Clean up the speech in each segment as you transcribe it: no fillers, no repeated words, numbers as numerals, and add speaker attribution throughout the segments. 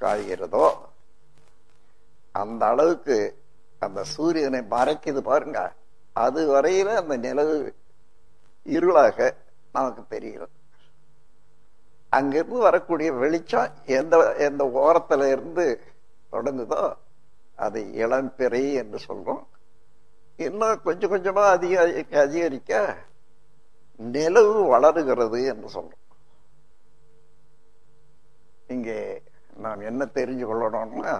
Speaker 1: காய்கிறதோ அந்த அளவுக்கு அந்த சூரியனை மறைக்குது பாருங்க, அது வரையில அந்த நிலவு இருளாக நமக்கு தெரிகிறது. அங்கிருந்து வரக்கூடிய வெளிச்சம் எந்த எந்த ஓரத்துல இருந்து தொடங்குதோ அது இளம்பிறை என்று சொல்றோம். இன்னும் கொஞ்சம் கொஞ்சமா அதிகரிக்க நிலவு வளருகிறது என்று சொல்றோம். இங்கே நாம் என்ன தெரிஞ்சு கொள்ளணும்னா,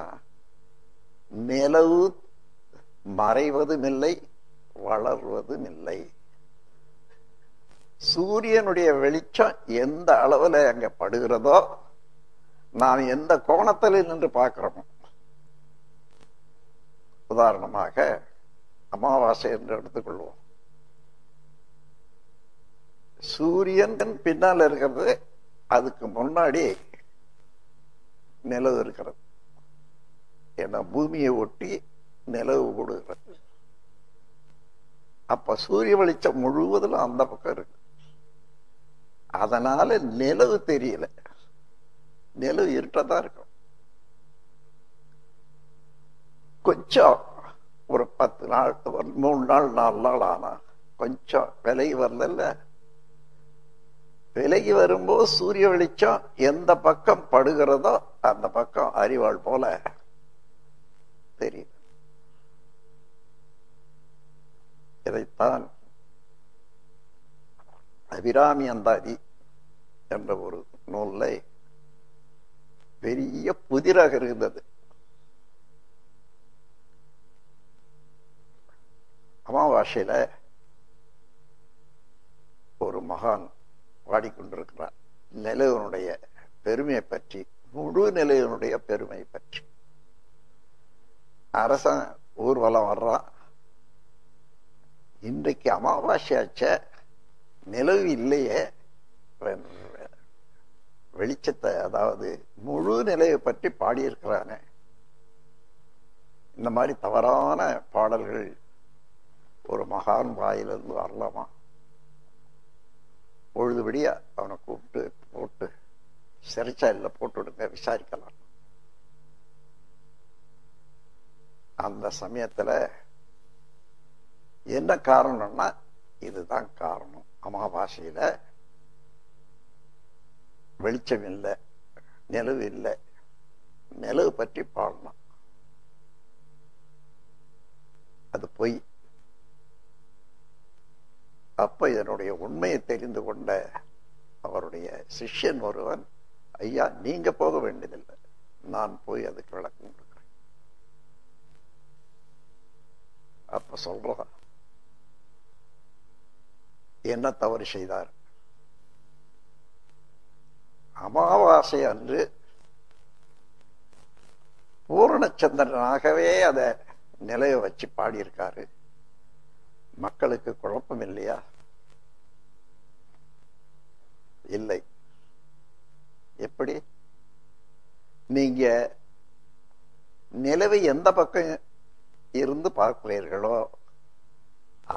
Speaker 1: நிலவு மறைவதும் இல்லை, வளர்வதும் இல்லை. சூரியனுடைய வெளிச்சம் எந்த அளவுல அங்க படுகிறதோ, நாம் எந்த கோணத்தில் நின்று பார்க்கிறோமோ, உதாரணமாக அமாவாசை என்று எடுத்துக்கொள்வோம். சூரியன் பின்னால் இருக்கிறது, அதுக்கு முன்னாடி நிலவு இருக்கிறது. ஏன்னா பூமியை ஒட்டி நிலவு கொடுக்கிறது. அப்ப சூரிய வெளிச்சம் முழுவதும் அந்த பக்கம் இருக்கு. அதனால நிலவு தெரியல, நிலவு இருட்டதான் இருக்கும். கொஞ்சம் ஒரு 10 நாள் 3 நாள் 4 நாள் ஆனா கொஞ்சம் விலகி வரல. விலகி வரும்போது சூரிய வெளிச்சம் எந்த பக்கம் படுகிறதோ அந்த பக்கம் அறிவாள் போல தெரியும். இதைத்தான் அபிராமி அந்தாதி என்ற ஒரு நூல்ல பெரிய புதிராக இருந்தது. அமாவாசையில ஒரு மகான் பாடிக்கொண்டிருக்கிறார் நிலவனுடைய பெருமையை பற்றி, முழு நிலவனுடைய பெருமையை பற்றி. அரசன் ஊர்வலம் வர்றான். இன்றைக்கு அமாவாசையாச்ச, நிலவு இல்லையே, வெளிச்சத்தை அதாவது முழு நிலையை பற்றி பாடியிருக்கிறானே. இந்த மாதிரி தவறான பாடல்கள் ஒரு மகான் வாயிலிருந்து வரலாமா? பொழுதுபடியா அவனை கூப்பிட்டு போட்டு சிறைச்சாலையில போட்டு விடுங்க, விசாரிக்கலாம். அந்த சமயத்துல என்ன காரணம்னா, இதுதான் காரணம். அமாவாசையில வெளிச்சம் இல்லை, நிலவு இல்லை, நிலவு பற்றி பாடணும். அது பொய். அப்ப இதனுடைய உண்மையை தெரிந்து கொண்ட அவருடைய சிஷ்யன் ஒருவன், ஐயா நீங்க போக வேண்டியதில்லை, நான் போய் அதுக்கு விளக்கம் கொடுக்கிறேன். அப்ப சொல்றான், என்ன தவறு செய்தார்? அமாவாசை அன்று பூரணச்சந்திரனாகவே அத நிலைய வச்சு பாடியிருக்காரு. மக்களுக்கு குழப்பம் இல்லையா? இல்லை. எப்படி? நீங்க நிலவை எந்த பக்கம் இருந்து பார்க்கிறீர்களோ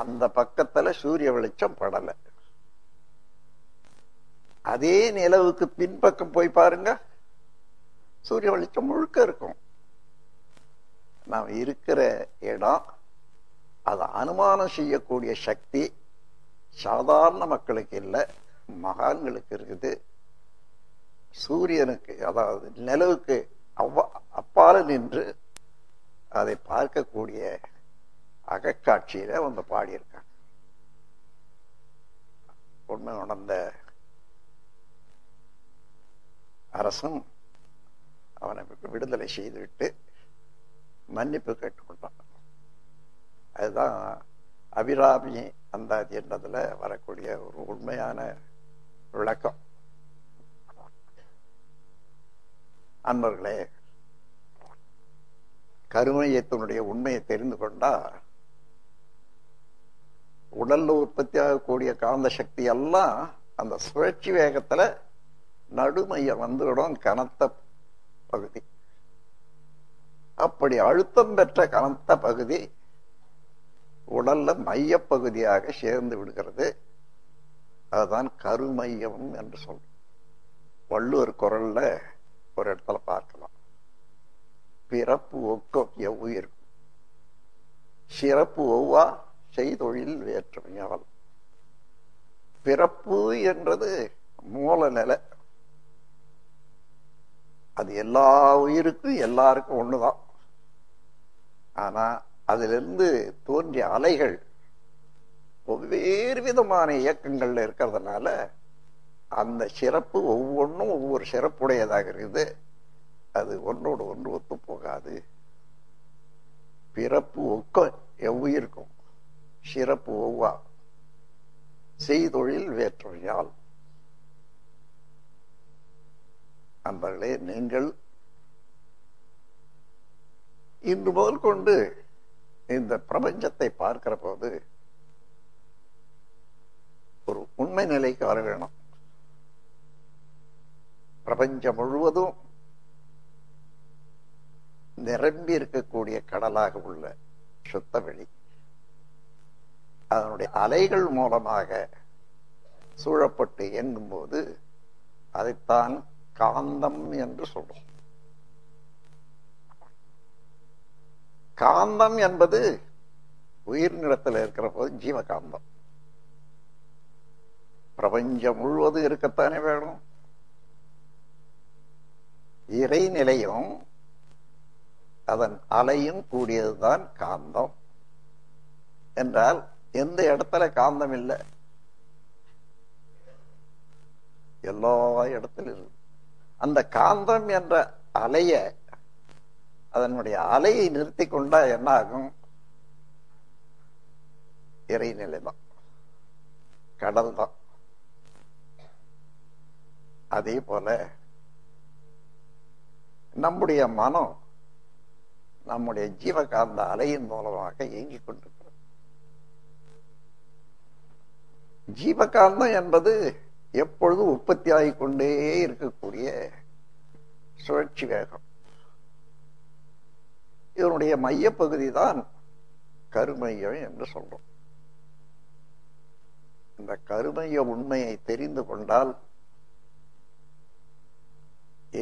Speaker 1: அந்த பக்கத்துல சூரிய வெளிச்சம் படல. அதே நிலவுக்கு பின்பக்கம் போய் பாருங்க, சூரிய வெளிச்சம் முழுக்க இருக்கும். நாம் இருக்கிற இடம், அதை அனுமானம் செய்யக்கூடிய சக்தி சாதாரண மக்களுக்கு இல்லை, மகான்களுக்கு இருக்குது. சூரியனுக்கு அதாவது நிலவுக்கு அப்பால நின்று அதை பார்க்கக்கூடிய அகக்காட்சியில வந்து பாடியிருக்காங்க. உண்மை உணர்ந்த அரசன் அவனை விடுதலை செய்துவிட்டு மன்னிப்பு கேட்டுக்கொண்டான். அதுதான் அபிராமி அந்தாதி என்றதுல வரக்கூடிய ஒரு உண்மையான விளக்கம். அன்பர்களே, கருமையத்தினுடைய உண்மையை தெரிந்து கொண்டா உடல்ல உற்பத்தி ஆகக்கூடிய காந்த சக்தி எல்லாம் அந்த சுழற்சி வேகத்துல நடுமையம் வந்துவிடும், கனத்த பகுதி. அப்படி அழுத்தம் பெற்ற கனத்த பகுதி உடல்ல மையப்பகுதியாக சேர்ந்து விடுகிறது. அதுதான் கருமையம் என்று சொல்றோம். வள்ளுவர் குரல்ல ஒரு இடத்துல பார்க்கலாம். பிறப்பு ஒக்கம் எவ்வுயிர்க்கும் சிறப்பு ஒவ்வா செய்தொழில் வேற்றுமையால். பிறப்பு என்றது மூல நிலை. அது எல்லா உயிருக்கும் எல்லாருக்கும் ஒண்ணுதான். ஆனா அதிலிருந்து தோன்றிய அலைகள் வெவ்வேறு விதமான இயக்கங்கள்ல இருக்கிறதுனால அந்த சிறப்பு ஒவ்வொன்றும் ஒவ்வொரு சிறப்புடையதாக இருக்குது. அது ஒன்றோடு ஒன்று ஒத்து போகாது. பிறப்பு ஒக்க எவ்வுயிருக்கும் சிறப்பு ஒவ்வா செய்தொழில் வேற்றுமையால். நண்பர்களே, நீங்கள் இன்று முதல் கொண்டு இந்த பிரபஞ்சத்தை பார்க்கிற போது ஒரு உண்மை நிலைக்கு வர வேணும். பிரபஞ்சம் முழுவதும் நிரம்பி இருக்கக்கூடிய கடலாக உள்ள சுத்த வெளி, அதனுடைய அலைகள் மூலமாக சூழப்பட்டு இயங்கும் போது அதைத்தான் காந்தம் என்று சொல்றோம். காந்தம் என்பது உயிர் நிலத்தில் இருக்கிற போது ஜீவகாந்தம். பிரபஞ்சம் முழுவதும் இருக்கத்தானே வேணும். இறைநிலையும் அதன் அலையும் கூடியதுதான் காந்தம். என்றால் எந்த இடத்துல காந்தம் இல்லை? எல்லா இடத்திலும் இருக்கு. அந்த காந்தம் என்ற அலைய, அதனுடைய அலையை நிறுத்தி கொண்டா என்ன ஆகும்? இறைநிலை தான், கடல் தான். அதே போல நம்முடைய மனம் நம்முடைய ஜீவகாந்த அலையின் மூலமாக இயங்கிக் கொண்டிருக்கிறது. ஜீவகாந்தம் என்பது எப்பொழுதும் உற்பத்தி ஆகிக் கொண்டே இருக்கக்கூடிய சுழற்சி வேகம். இதனுடைய மையப்பகுதி தான் கருமையம் என்று சொல்றோம். இந்த கருமைய உண்மையை தெரிந்து கொண்டால்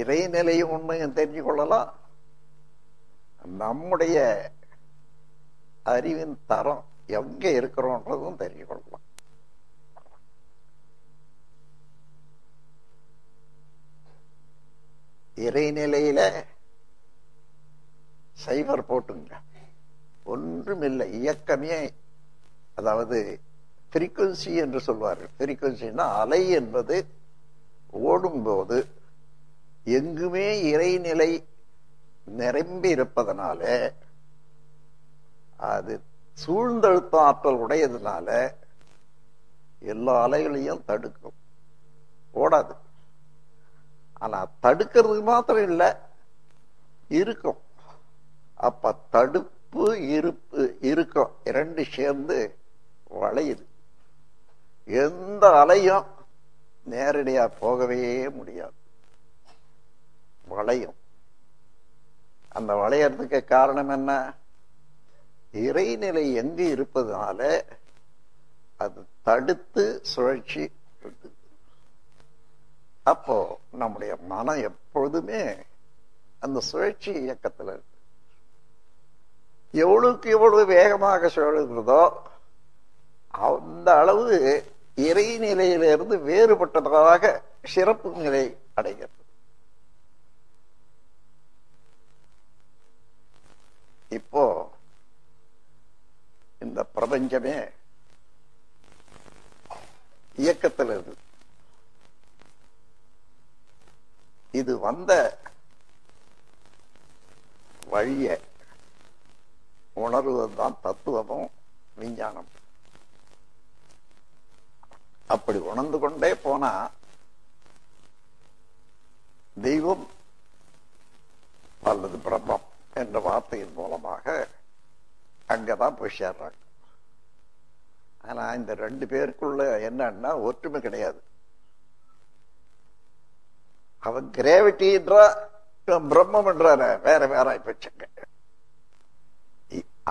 Speaker 1: இறைநிலையும் உண்மையும் தெரிஞ்சு கொள்ளலாம். நம்முடைய அறிவின் தரம் எங்க இருக்கிறோன்றதும் தெரிஞ்சு கொள்ளலாம். இறைநிலையில சைபர் போட்டுங்க, ஒன்றுமில்லை, இயக்கமே. அதாவது ஃப்ரீக்வன்சி என்று சொல்வார்கள். ஃப்ரீக்வன்சின்னா அலை என்பது ஓடும்போது எங்குமே இறைநிலை நிரம்பி இருப்பதனால, அது சூழ்ந்தழுத்த ஆற்றல் உடையதுனால எல்லா அலைகளையும் தடுக்கும், ஓடாது. ஆனா தடுக்கிறதுக்கு மாத்திரம் இல்லை, இருக்கும். அப்ப தடுப்பு இருப்பு இருக்கும், இரண்டு சேர்ந்து வளையுது. எந்த அலையும் நேரடியா போகவே முடியாது, வளையும். அந்த வளையறதுக்கு காரணம் என்ன? இறைநிலை எங்கு இருப்பதனால அது தடுத்து சுழற்சி. அப்போ நம்முடைய மனம் எப்பொழுதுமே அந்த சுழற்சி இயக்கத்தில் இருக்கு. எவ்வளவுக்கு எவ்வளவு வேகமாக சுழல்கிறதோ அந்த அளவு இறைநிலையிலிருந்து வேறுபட்டதாக சிறப்பு நிலை அடைகிறது. இப்போ இந்த பிரபஞ்சமே இயக்கத்தில் இருக்கு. இது வந்த வழிய உணர்வதுதான் தத்துவமும் விஞ்ஞானம். அப்படி உணர்ந்து கொண்டே போனா தெய்வம் அல்லது பிரம்மம் என்ற வார்த்தையின் மூலமாக அங்கதான் போய் சேர்றாங்க. ஆனா இந்த ரெண்டு பேருக்குள்ள என்னன்னா ஒற்றுமை கிடையாது. அவன் கிராவிட்டின்றா, பிரம்மம் என்றான வேற வேற ஆயிப்போச்சுங்க.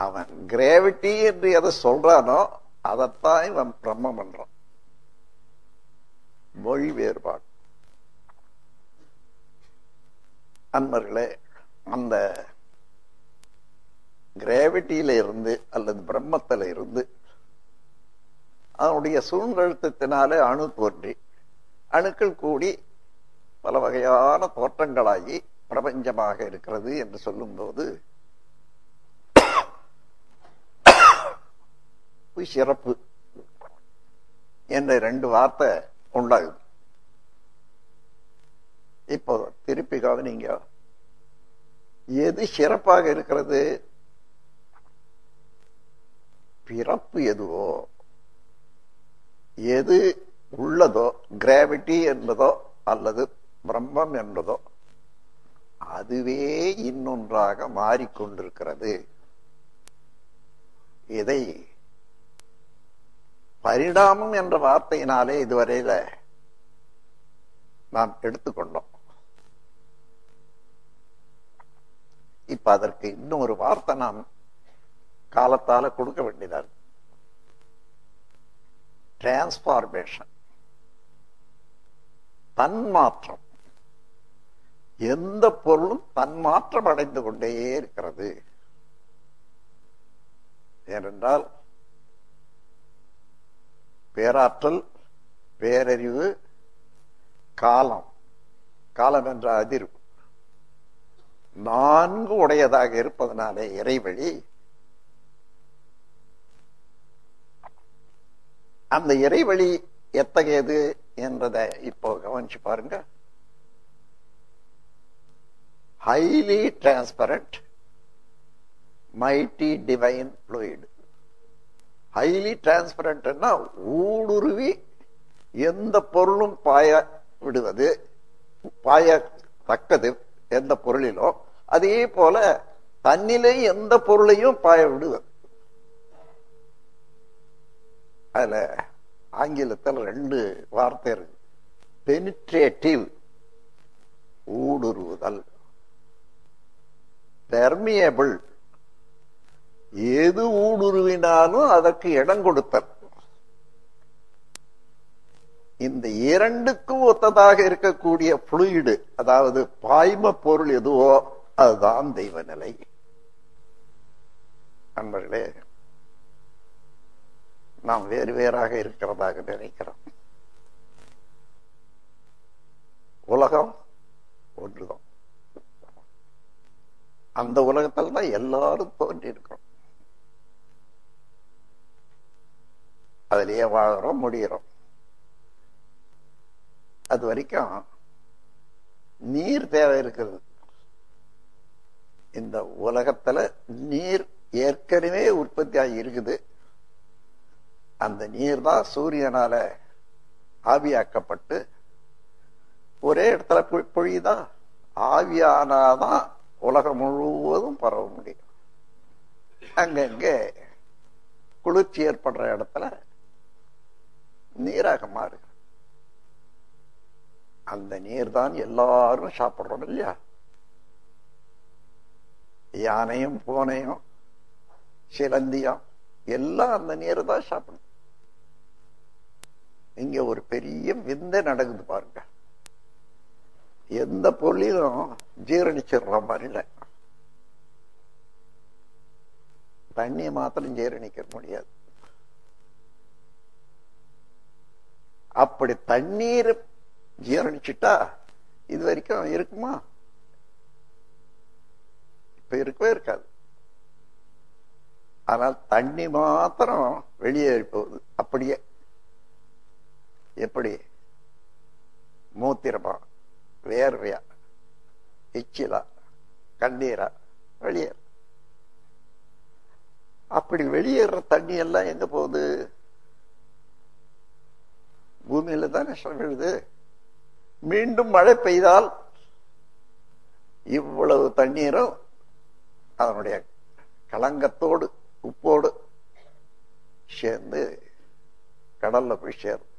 Speaker 1: அவன் கிராவிட்டி என்று எதை சொல்றானோ அதைத்தான் இவன் பிரம்மம் என்றான். மொழி வேறுபாடு. அன்பர்களே, அந்த கிராவிட்டியில இருந்து அல்லது பிரம்மத்தில இருந்து அதனுடைய சூழ்நிறுத்தத்தினாலே அணு தோன்றி அணுக்கள் கூடி பல வகையான தோற்றங்களாகி பிரபஞ்சமாக இருக்கிறது என்று சொல்லும்போது சிறப்பு என்ற 2 வார்த்தை உண்டாகுது. இப்போ திருப்பி கவனிங்க, எது சிறப்பாக இருக்கிறது? பிறப்பு எதுவோ, எது உள்ளதோ, கிராவிட்டி என்பதோ அல்லது பிரம்மம் என்பதோ அதுவே இன்னொன்றாக மாறிக்கொண்டிருக்கிறது. இதை பரிணாமம் என்ற வார்த்தையினாலே இதுவரையில நாம் எடுத்துக்கொண்டோம். இப்ப அதற்கு இன்னும் ஒரு வார்த்தை நாம் காலத்தால கொடுக்க வேண்டியதா இருக்கு. டிரான்ஸ்பார்மேஷன், தன்மாற்றம். எந்த பொருளும் தன்மாற்றம் அடைந்து கொண்டே இருக்கிறது. ஏனென்றால் பேராற்றல், பேரறிவு, காலம், காலம் என்ற அதிர்வு 4 உடையதாக இருப்பதனாலே இறைவழி அந்த இறைவழி எத்தகையது என்றதை இப்போ கவனிச்சு பாருங்க. Highly transparent mighty divine fluid. Highly டிரான்ஸ்பரண்ட்னா ஊடுருவி எந்த பொருளும் பாய விடுவது, பாயத்தக்கது எந்த பொருளிலோ, அதே போல தன்னிலே எந்த பொருளையும் பாய விடுவது. அதுல ஆங்கிலத்தில் 2 வார்த்தை இருக்கு. பெனிட்ரேட்டிவ் ஊடுருவுதல், பெர்மியபிள் எது ஊடுருவினாலும் அதற்கு இடம் கொடுத்தல். இந்த 2க்கும் ஒத்ததாக இருக்கக்கூடிய புளுயிடு, அதாவது பாய்ம பொருள் எதுவோ அதுதான் தெய்வ நிலை. நண்பர்களே, நாம் வேறு வேறாக இருக்கிறதாக நினைக்கிறோம். உலகம் ஒன்றுதான். அந்த உலகத்தில் தான் எல்லாரும் தோன்றி இருக்கிறோம். அதிலேயே வாழ்கிறோம், முடிகிறோம். அது வரைக்கும் நீர் தேவை இருக்கிறது. இந்த உலகத்துல நீர் ஏற்கனவே உற்பத்தி ஆகி இருக்குது. அந்த நீர் தான் சூரியனால ஆவியாக்கப்பட்டு ஒரே இடத்துல பொழியுதா, ஆவியானாதான் உலகம் முழுவதும் பரவ முடியும். அங்கங்கே குளிர்ச்சி ஏற்படுற இடத்துல நீராக மாறு. அந்த நீர் தான் எல்லாரும் சாப்பிடுறோம் இல்லையா? யானையும் பூனையும் சிலந்தியும் எல்லாம் அந்த நீர் தான் சாப்பிடும். இங்க ஒரு பெரிய விந்தை நடக்குது பாருங்க. எந்த பொருளையும் ஜீரணிச்சிடுற மாதிரி இல்லை. தண்ணியை மாத்திரம் ஜீரணிக்க முடியாது. அப்படி தண்ணீர் ஜீரணிச்சுட்டா இது வரைக்கும் இருக்குமா? இப்ப இருக்கவே இருக்காது. ஆனால் தண்ணி மாத்திரம் வெளியேறி போகுது. அப்படியே எப்படி மூத்திரமா, வேர்வையா, எச்சிலா, கண்ணீரா வெளியேற. அப்படி வெளியேற தண்ணி எல்லாம் எங்க போகுது? பூமியில தானே விழுது. மீண்டும் மழை பெய்தால் இவ்வளவு தண்ணீரும் அதனுடைய களங்கத்தோடு உப்போடு சேர்ந்து கடல்ல போய் சேரும்.